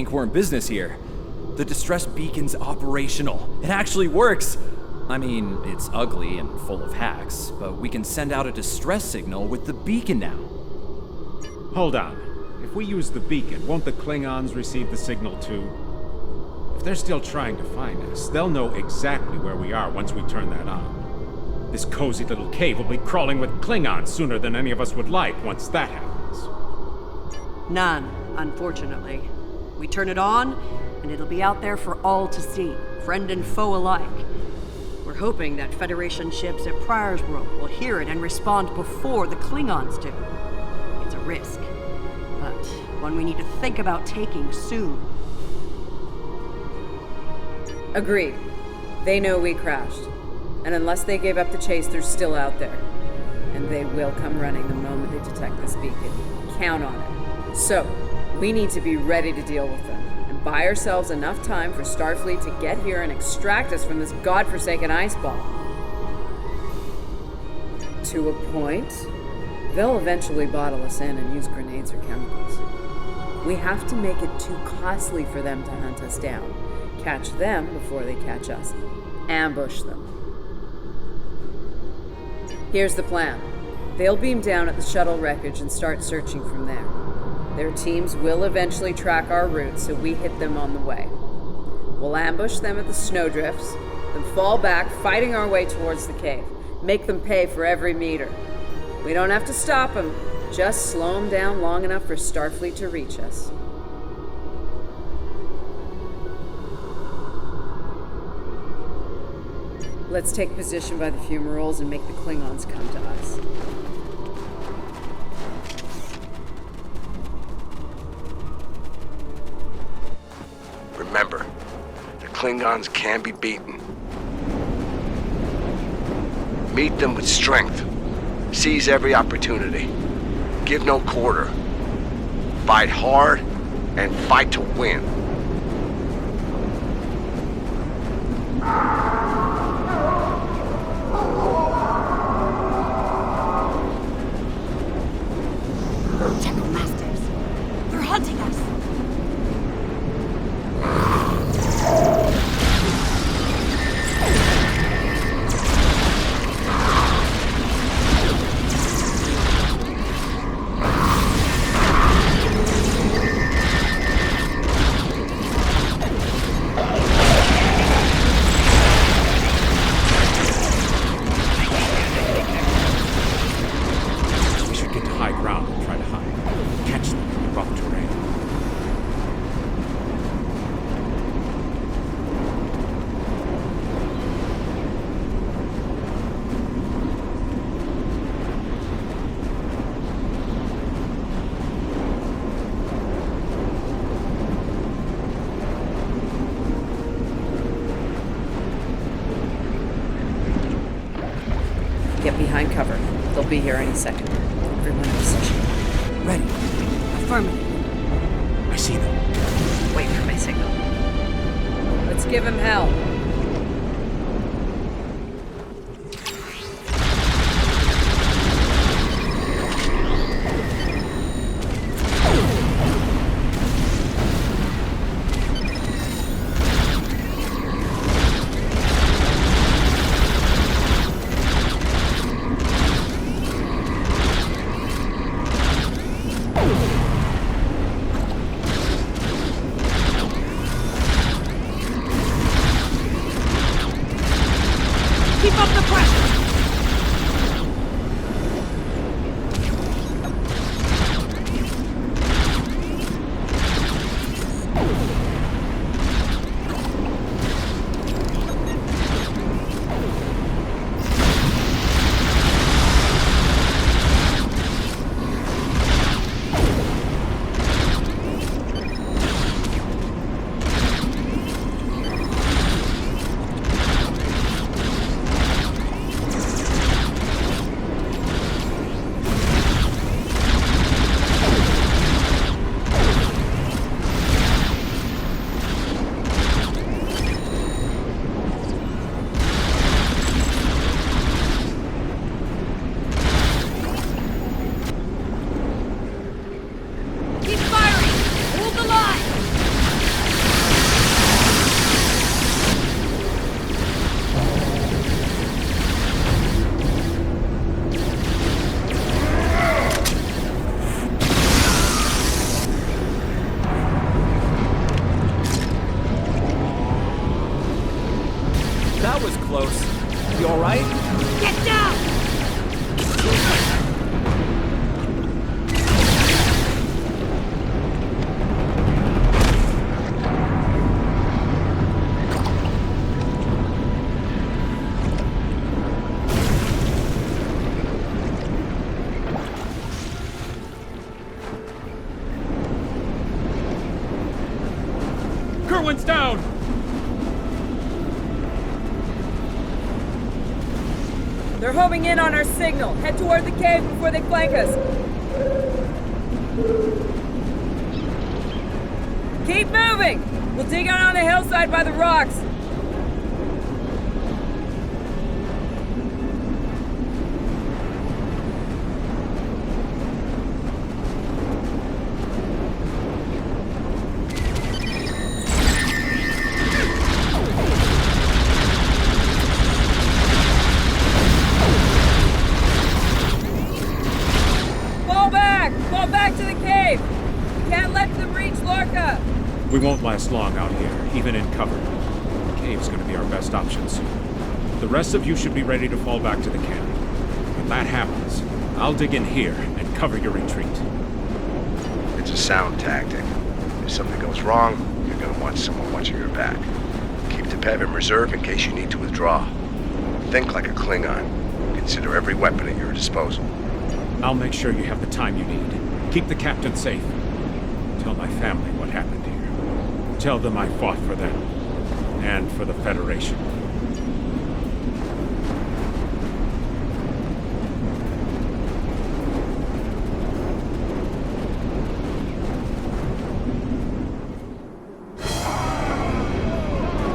think we're in business here. The distress beacon's operational. It actually works. I mean, it's ugly and full of hacks, but we can send out a distress signal with the beacon now. Hold on. If we use the beacon, won't the Klingons receive the signal too? If they're still trying to find us, they'll know exactly where we are once we turn that on. This cozy little cave will be crawling with Klingons sooner than any of us would like once that happens. None, unfortunately. We turn it on, and it'll be out there for all to see, friend and foe alike. We're hoping that Federation ships at Pryor's World will hear it and respond before the Klingons do. It's a risk, but one we need to think about taking soon. Agreed. They know we crashed. And unless they gave up the chase, they're still out there. And they will come running the moment they detect this beacon. Count on it. So, we need to be ready to deal with them, and buy ourselves enough time for Starfleet to get here and extract us from this godforsaken ice ball. To a point, they'll eventually bottle us in and use grenades or chemicals. We have to make it too costly for them to hunt us down. Catch them before they catch us. Ambush them. Here's the plan. They'll beam down at the shuttle wreckage and start searching from there. Their teams will eventually track our route, so we hit them on the way. We'll ambush them at the snowdrifts, then fall back, fighting our way towards the cave. Make them pay for every meter. We don't have to stop them, just slow them down long enough for Starfleet to reach us. Let's take position by the fumaroles and make the Klingons come to us. Remember, the Klingons can be beaten. Meet them with strength. Seize every opportunity. Give no quarter. Fight hard and fight to win. General Masters, they're hunting us. We should get to high ground and try to hide. Catch them in the rough terrain. Get behind cover. They'll be here any second. Everyone in position. Ready. Affirmative. I see them. Wait for my signal. Let's give him hell. Keep up the pressure! That was close. You alright? Get down! Kerwin's down! They're homing in on our signal. Head toward the cave before they flank us. Keep moving! We'll dig out on the hillside by the rocks. Fall back to the cave! We can't let them reach Lorca! We won't last long out here, even in cover. The cave's gonna be our best option soon. The rest of you should be ready to fall back to the camp. When that happens, I'll dig in here and cover your retreat. It's a sound tactic. If something goes wrong, you're gonna want someone watching your back. Keep the PEV in reserve in case you need to withdraw. Think like a Klingon. Consider every weapon at your disposal. I'll make sure you have the time you need. Keep the captain safe. Tell my family what happened here. Tell them I fought for them. And for the Federation.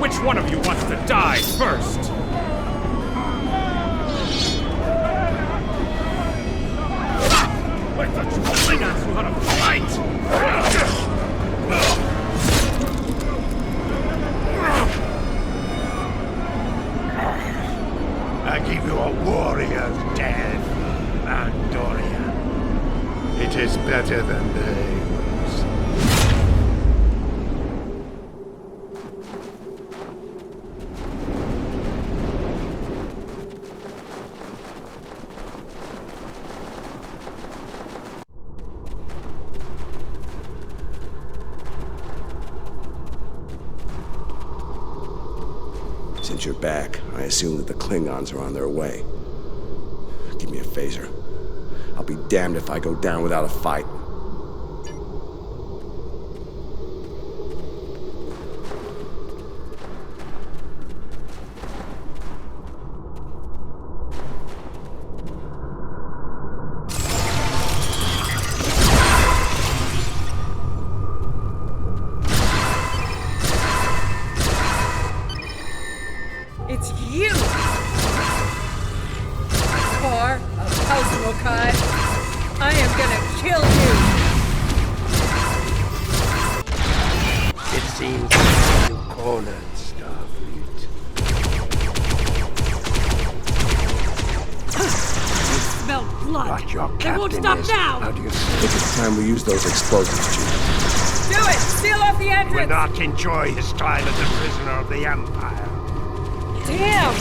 Which one of you wants to die first? Like the Klingons who how to fight! I give you a warrior's death, Andoria. It is better than theirs. Since you're back, I assume that the Klingons are on their way. Give me a phaser. I'll be damned if I go down without a fight. It's you! Car of House Mokai. I am gonna kill you! It seems you cornered Starfleet. Smell blood. But your They won't captain stop is... now. How do you I say? think it's time we use those explosives, Chief. Do it! Seal off the Will entrance! not enjoy his time as a prisoner of the Empire. Damn! I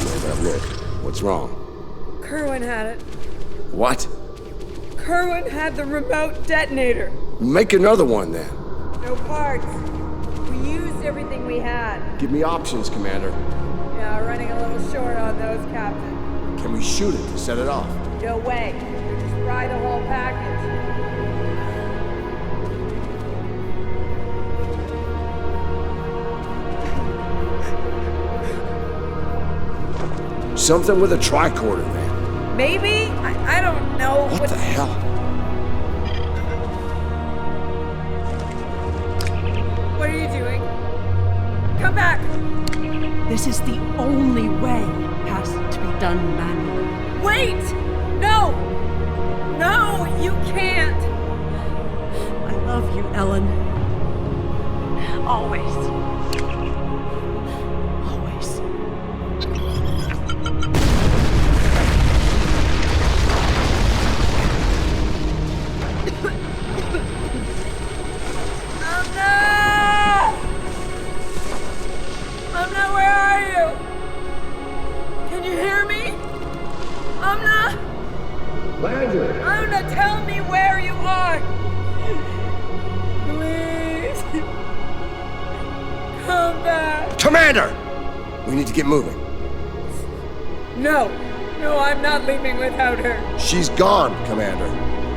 know that look. What's wrong? Kerwin had it. What? Kerwin had the remote detonator. Make another one, then. No parts. We used everything we had. Give me options, Commander. Yeah, running a little short on those, Captain. Can we shoot it to set it off? No way. We just fry the whole package. Something with a tricorder, then. Maybe? I don't know. What the hell? What are you doing? Come back! This is the only way. Has to be done manually. Wait! No! No, you can't! I love you, Ellen. Always. Always. Amna, where are you? Commander! We need to get moving. No, I'm not leaving without her. She's gone, Commander.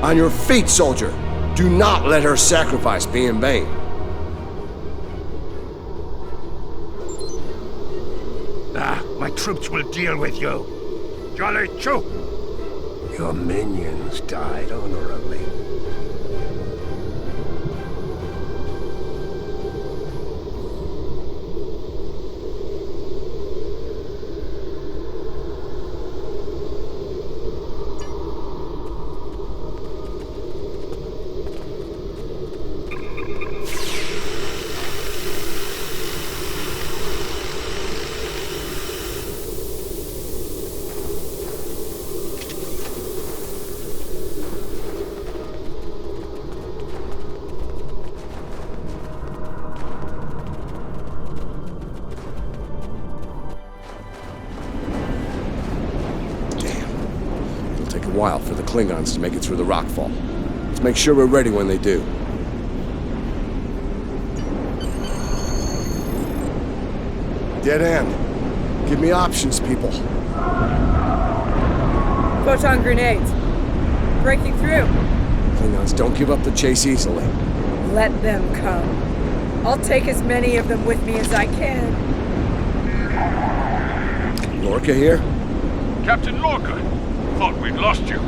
On your feet, soldier. Do not let her sacrifice be in vain. My troops will deal with you. Jolly Chu! Your minions died honorably. While for the Klingons to make it through the rockfall. Let's make sure we're ready when they do. Dead end. Give me options, people. Photon grenades. Breaking through. Klingons don't give up the chase easily. Let them come. I'll take as many of them with me as I can. Lorca here? Captain Lorca! Thought we'd lost you.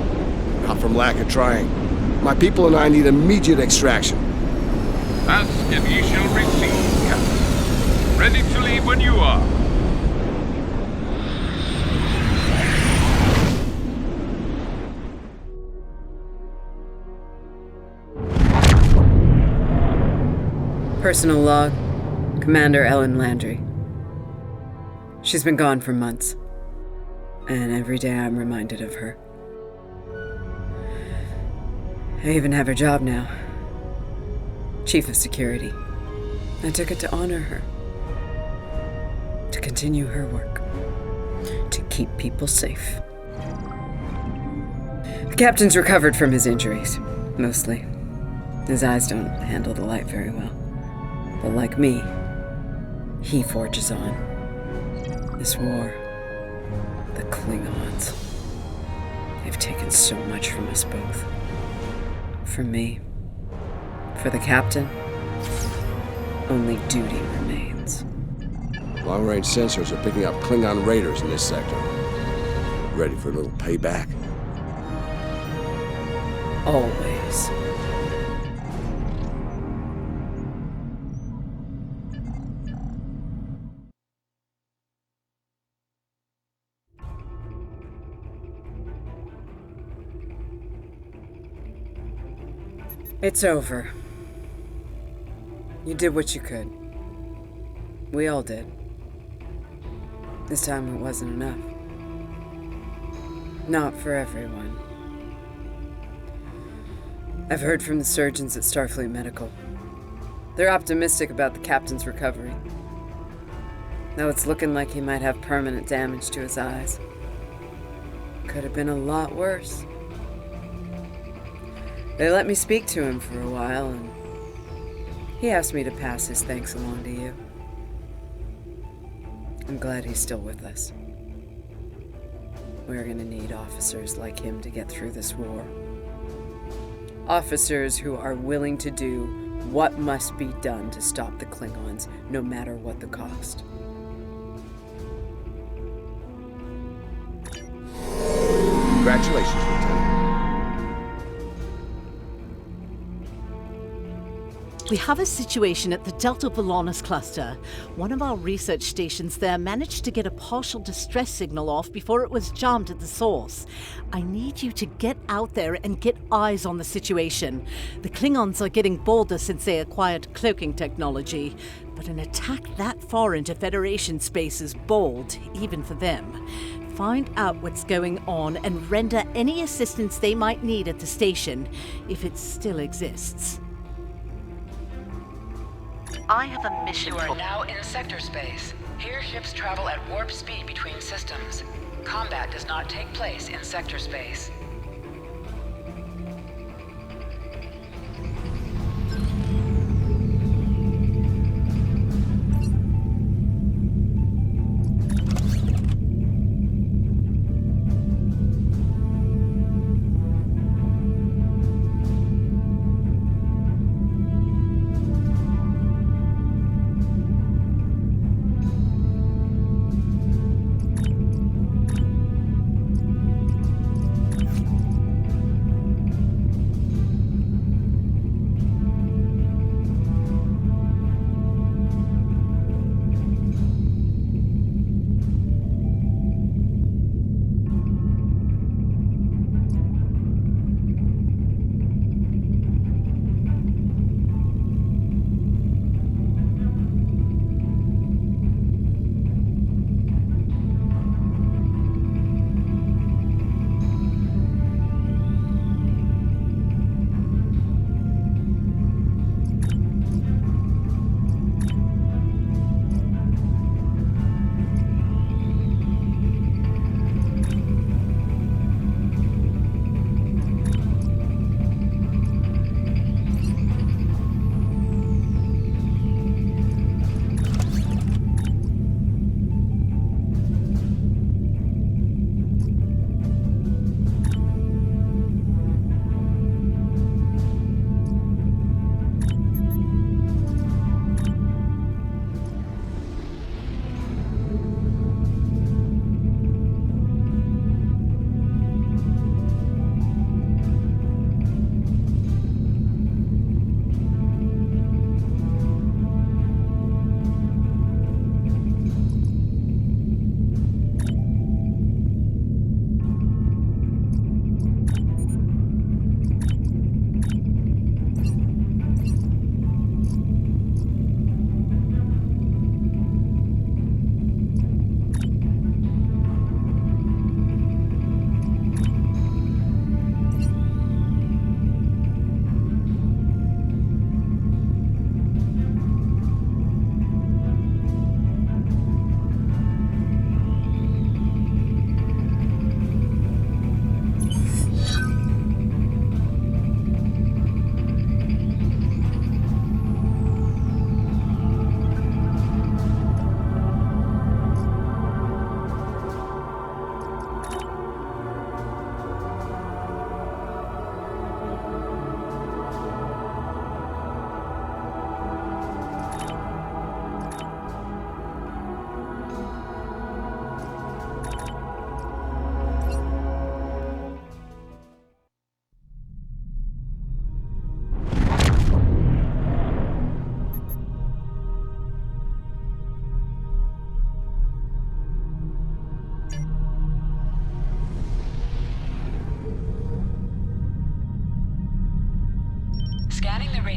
Not from lack of trying. My people and I need immediate extraction. Ask and ye shall receive, Captain. Ready to leave when you are. Personal log, Commander Ellen Landry. She's been gone for months. And every day I'm reminded of her. I even have her job now. Chief of Security. I took it to honor her. To continue her work. To keep people safe. The captain's recovered from his injuries, mostly. His eyes don't handle the light very well. But like me, he forges on. This war, the Klingons, they've taken so much from us both. For me, for the captain, only duty remains. Long-range sensors are picking up Klingon raiders in this sector. Ready for a little payback? Always. It's over. You did what you could. We all did. This time it wasn't enough. Not for everyone. I've heard from the surgeons at Starfleet Medical. They're optimistic about the captain's recovery. Though it's looking like he might have permanent damage to his eyes. Could have been a lot worse. They let me speak to him for a while, and he asked me to pass his thanks along to you. I'm glad he's still with us. We're gonna need officers like him to get through this war. Officers who are willing to do what must be done to stop the Klingons, no matter what the cost. Congratulations, Lieutenant. We have a situation at the Delta Volanus cluster. One of our research stations there managed to get a partial distress signal off before it was jammed at the source. I need you to get out there and get eyes on the situation. The Klingons are getting bolder since they acquired cloaking technology, but an attack that far into Federation space is bold, even for them. Find out what's going on and render any assistance they might need at the station, if it still exists. I have a mission. You are now in sector space. Here ships travel at warp speed between systems. Combat does not take place in sector space.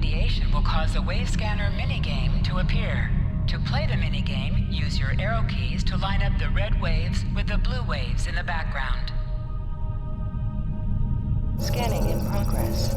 radiation will cause the wave scanner minigame to appear. To play the minigame, use your arrow keys to line up the red waves with the blue waves in the background. Scanning in progress.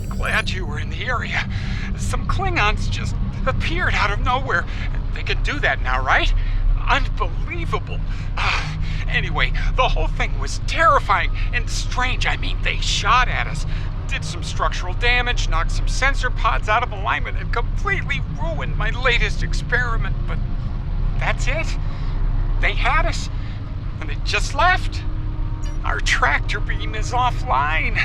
Glad you were in the area. Some Klingons just appeared out of nowhere. They can do that now, right? Unbelievable. Anyway, the whole thing was terrifying and strange. I mean, they shot at us, did some structural damage, knocked some sensor pods out of alignment, and completely ruined my latest experiment. But that's it. They had us, and they just left. Our tractor beam is offline.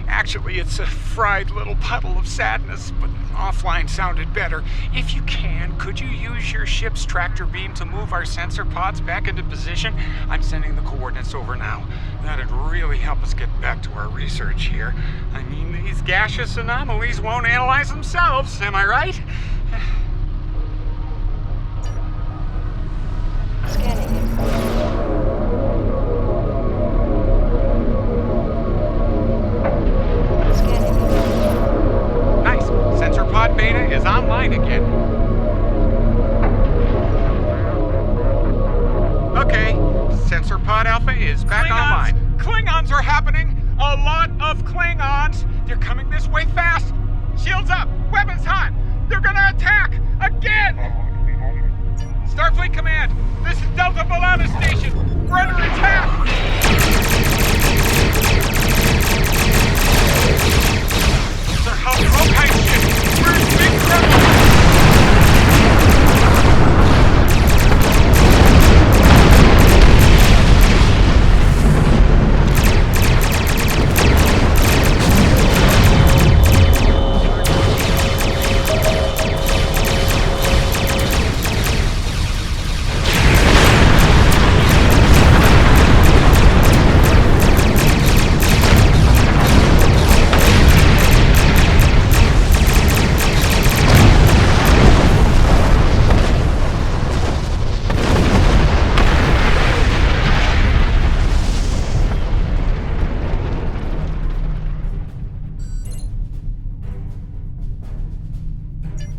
Actually, it's a fried little puddle of sadness, but offline sounded better. If you can, could you use your ship's tractor beam to move our sensor pods back into position? I'm sending the coordinates over now. That'd really help us get back to our research here. I mean, these gaseous anomalies won't analyze themselves, am I right? Scanning. Pod beta is online again. Okay, sensor pod alpha is back online. Klingons are happening! A lot of Klingons! They're coming this way fast! Shields up! Weapons hot! They're gonna attack! Again! Starfleet Command, this is Delta Balana Station! We're under attack! They're Hell's ship! Where's Big Trouble?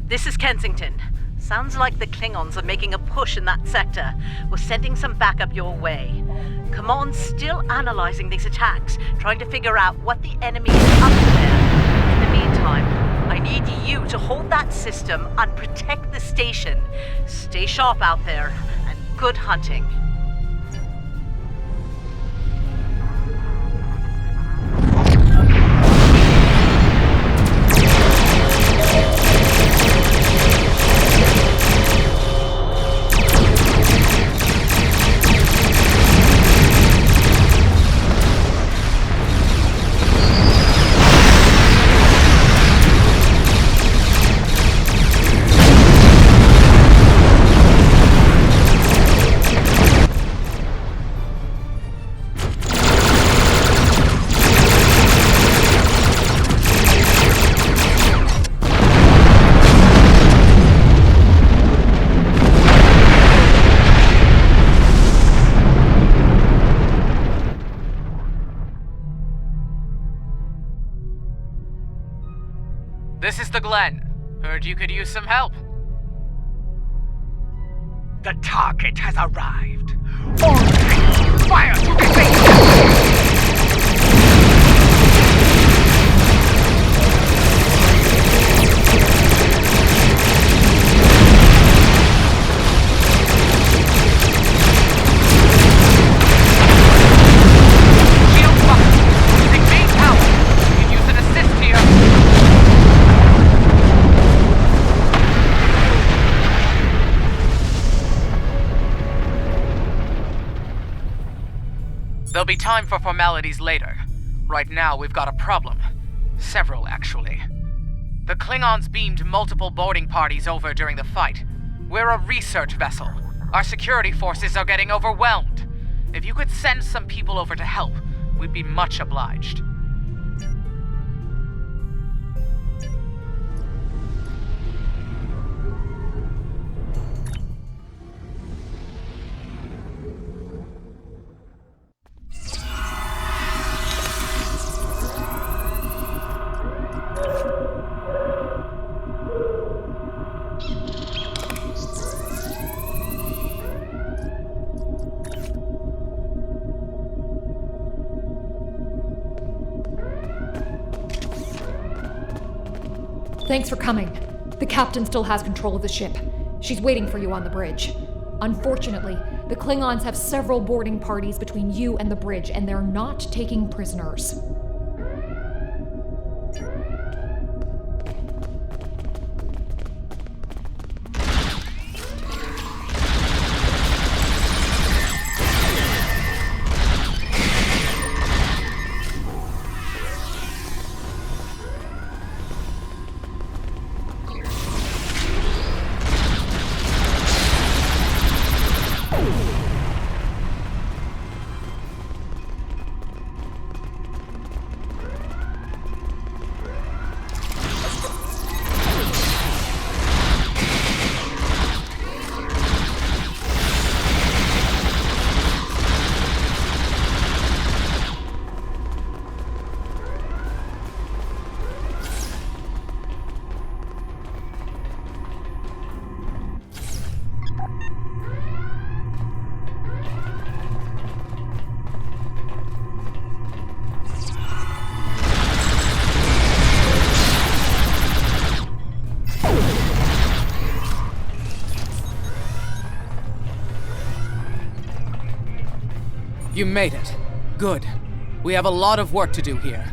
This is Kensington. Sounds like the Klingons are making a push in that sector. We're sending some backup your way. Command's still analyzing these attacks, trying to figure out what the enemy is up to there. In the meantime, I need you to hold that system and protect the station. Stay sharp out there, and good hunting. This is the Glen. Heard you could use some help. The target has arrived. All things fire to the base! There'll be time for formalities later. Right now, we've got a problem. Several, actually. The Klingons beamed multiple boarding parties over during the fight. We're a research vessel. Our security forces are getting overwhelmed. If you could send some people over to help, we'd be much obliged. Thanks for coming. The captain still has control of the ship. She's waiting for you on the bridge. Unfortunately, the Klingons have several boarding parties between you and the bridge, and they're not taking prisoners. You made it. Good. We have a lot of work to do here.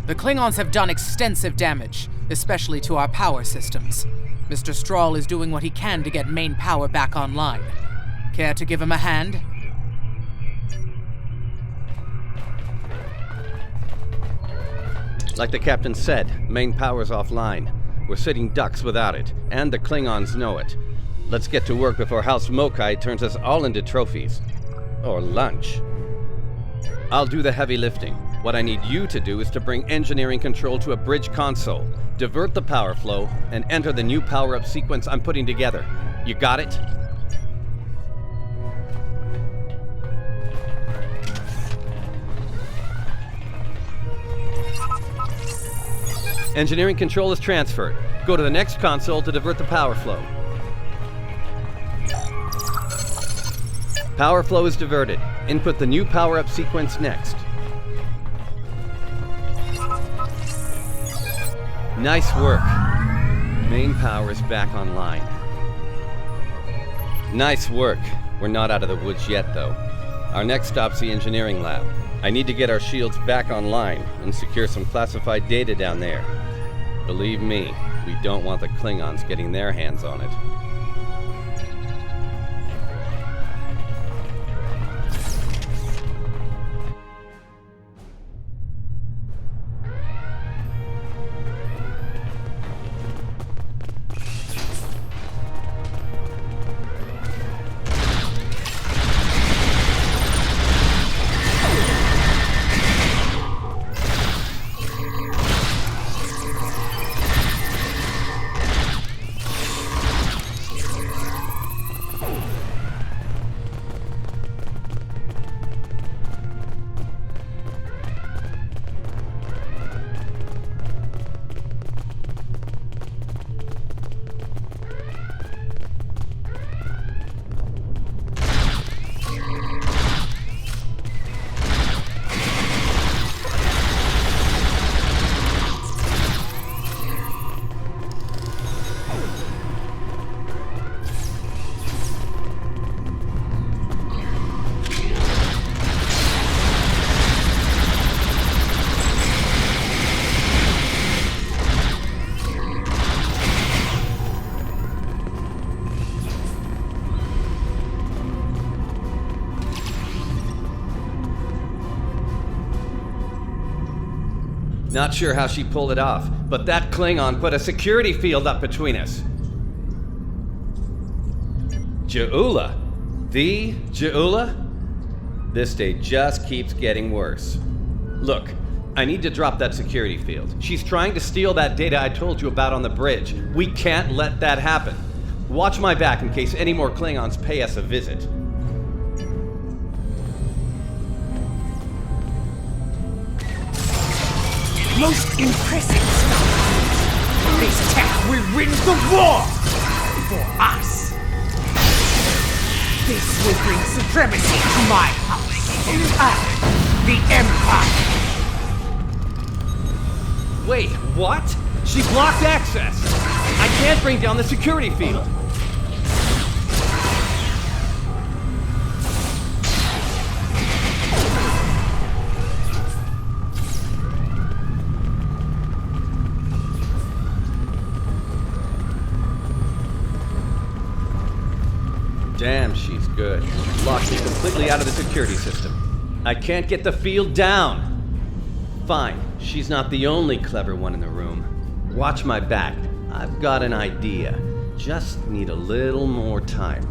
The Klingons have done extensive damage, especially to our power systems. Mr. Strahl is doing what he can to get main power back online. Care to give him a hand? Like the captain said, main power's offline. We're sitting ducks without it, and the Klingons know it. Let's get to work before House Mokai turns us all into trophies. Or lunch. I'll do the heavy lifting. What I need you to do is to bring engineering control to a bridge console, divert the power flow, and enter the new power-up sequence I'm putting together. You got it? Engineering control is transferred. Go to the next console to divert the power flow. Power flow is diverted. Input the new power-up sequence next. Nice work. Main power is back online. Nice work. We're not out of the woods yet, though. Our next stop's the engineering lab. I need to get our shields back online and secure some classified data down there. Believe me, we don't want the Klingons getting their hands on it. Not sure how she pulled it off, but that Klingon put a security field up between us. Je'ula? The Je'ula? This day just keeps getting worse. Look, I need to drop that security field. She's trying to steal that data I told you about on the bridge. We can't let that happen. Watch my back in case any more Klingons pay us a visit. Most impressive stuff. This tech will win the war for us. This will bring supremacy to my house and the Empire. Wait, what? She blocked access! I can't bring down the security field! Damn, she's good. Locked me completely out of the security system. I can't get the field down! Fine, she's not the only clever one in the room. Watch my back. I've got an idea. Just need a little more time.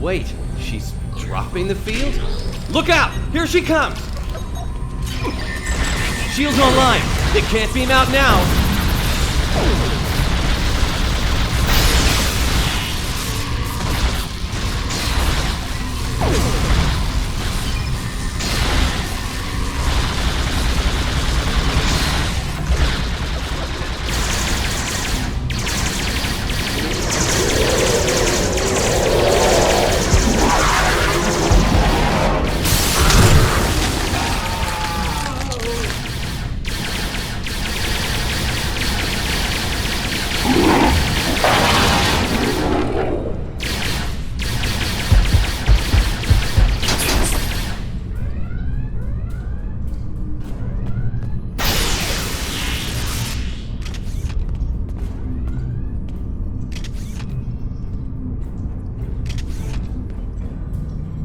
Wait, she's dropping the field? Look out! Here she comes! Shield's online. It can't beam out now.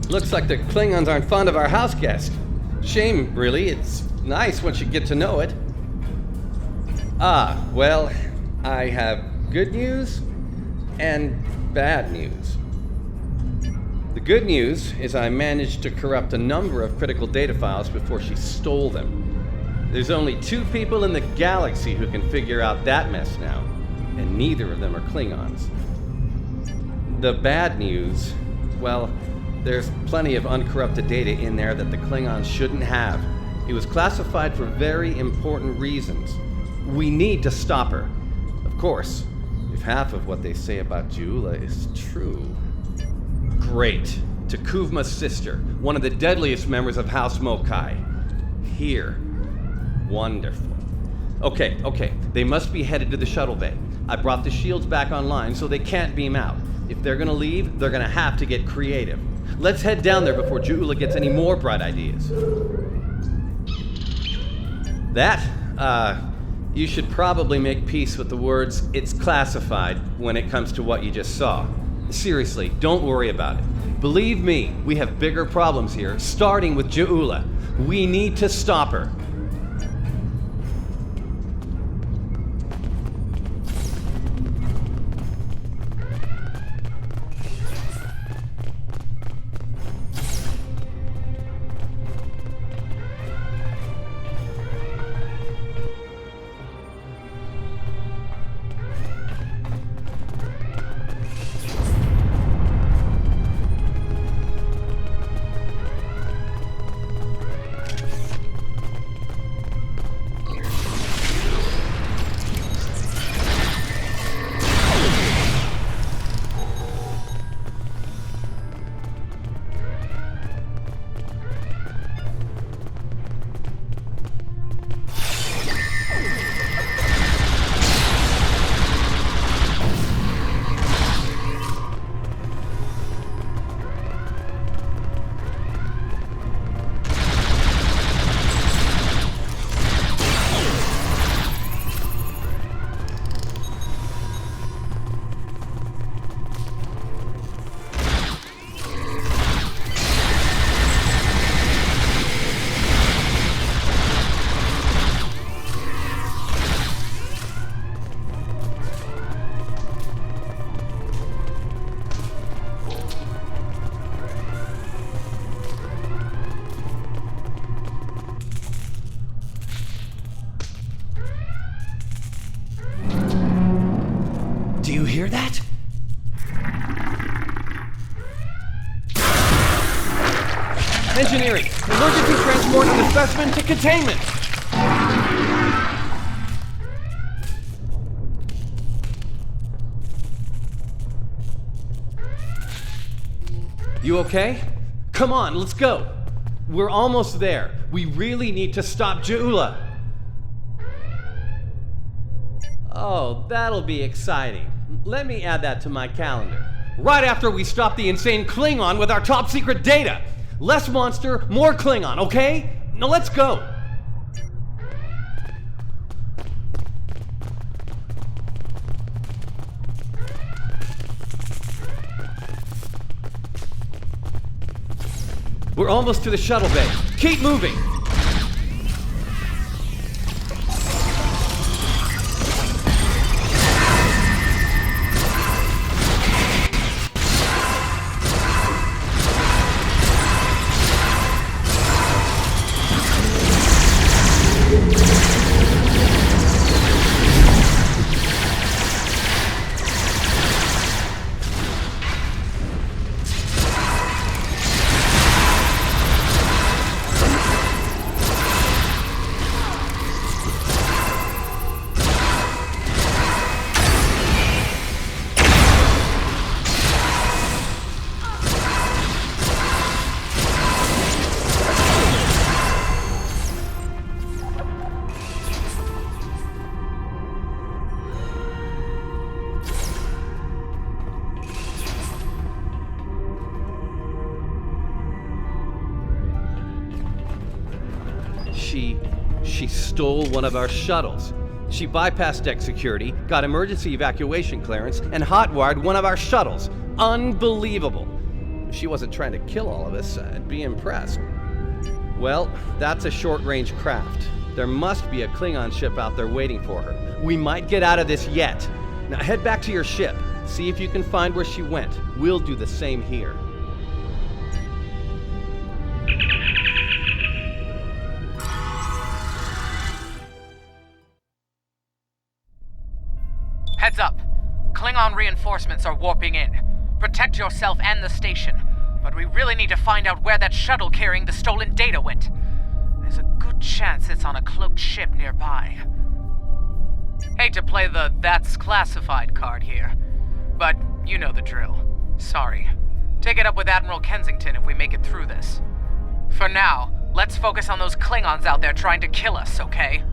Looks like the Klingons aren't fond of our house guest. Shame, really. It's nice once you get to know it. Well, I have good news and bad news. The good news is I managed to corrupt a number of critical data files before she stole them. There's only 2 people in the galaxy who can figure out that mess now, and neither of them are Klingons. The bad news, well, there's plenty of uncorrupted data in there that the Klingons shouldn't have. It was classified for very important reasons. We need to stop her. Of course, if half of what they say about Jula is true. Great. Takuvma's sister, one of the deadliest members of House Mokai. Here. Wonderful. Okay. They must be headed to the shuttle bay. I brought the shields back online so they can't beam out. If they're gonna leave, they're gonna have to get creative. Let's head down there before Jula gets any more bright ideas. You should probably make peace with the words, "it's classified," when it comes to what you just saw. Seriously, don't worry about it. Believe me, we have bigger problems here, starting with Jula. We need to stop her. you hear that? Engineering, emergency transport of the specimen to containment. You okay? Come on, let's go. We're almost there. We really need to stop Ja'ula. Oh, that'll be exciting. Let me add that to my calendar. Right after we stop the insane Klingon with our top secret data. Less monster, more Klingon, okay? Now let's go. We're almost to the shuttle bay. Keep moving. She stole one of our shuttles. She bypassed deck security, got emergency evacuation clearance, and hotwired one of our shuttles. Unbelievable. If she wasn't trying to kill all of us, I'd be impressed. Well, that's a short-range craft. There must be a Klingon ship out there waiting for her. We might get out of this yet. Now head back to your ship. See if you can find where she went. We'll do the same here. Heads up. Klingon reinforcements are warping in. Protect yourself and the station. But we really need to find out where that shuttle carrying the stolen data went. There's a good chance it's on a cloaked ship nearby. Hate to play the "that's classified" card here, but you know the drill. Sorry. Take it up with Admiral Kensington if we make it through this. For now, let's focus on those Klingons out there trying to kill us, okay?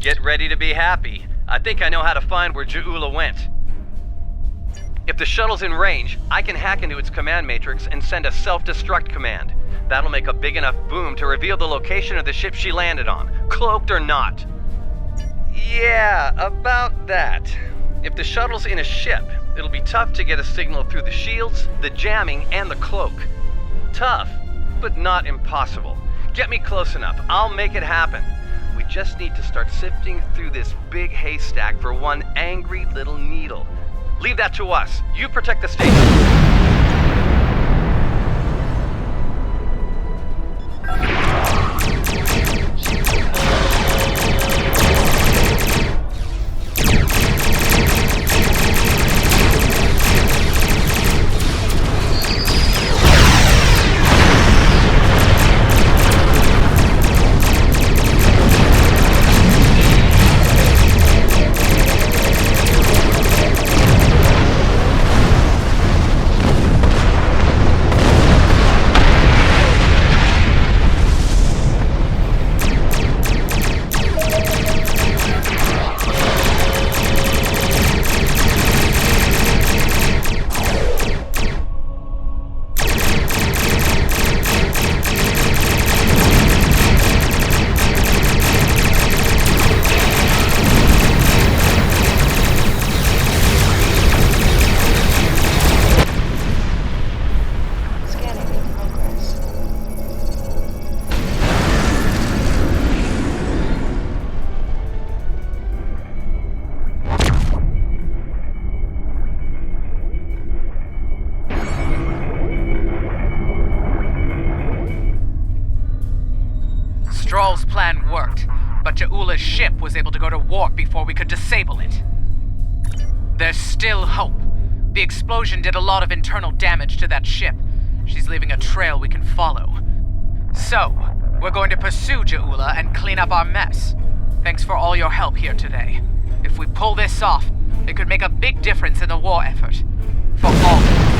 Get ready to be happy. I think I know how to find where Ja'ula went. If the shuttle's in range, I can hack into its command matrix and send a self-destruct command. That'll make a big enough boom to reveal the location of the ship she landed on, cloaked or not. Yeah, about that. If the shuttle's in a ship, it'll be tough to get a signal through the shields, the jamming, and the cloak. Tough, but not impossible. Get me close enough, I'll make it happen. We just need to start sifting through this big haystack for one angry little needle. Leave that to us. You protect the station. Stroll's plan worked, but Jaula's ship was able to go to warp before we could disable it. There's still hope. The explosion did a lot of internal damage to that ship. She's leaving a trail we can follow. So, we're going to pursue Jaula and clean up our mess. Thanks for all your help here today. If we pull this off, it could make a big difference in the war effort. For all of us.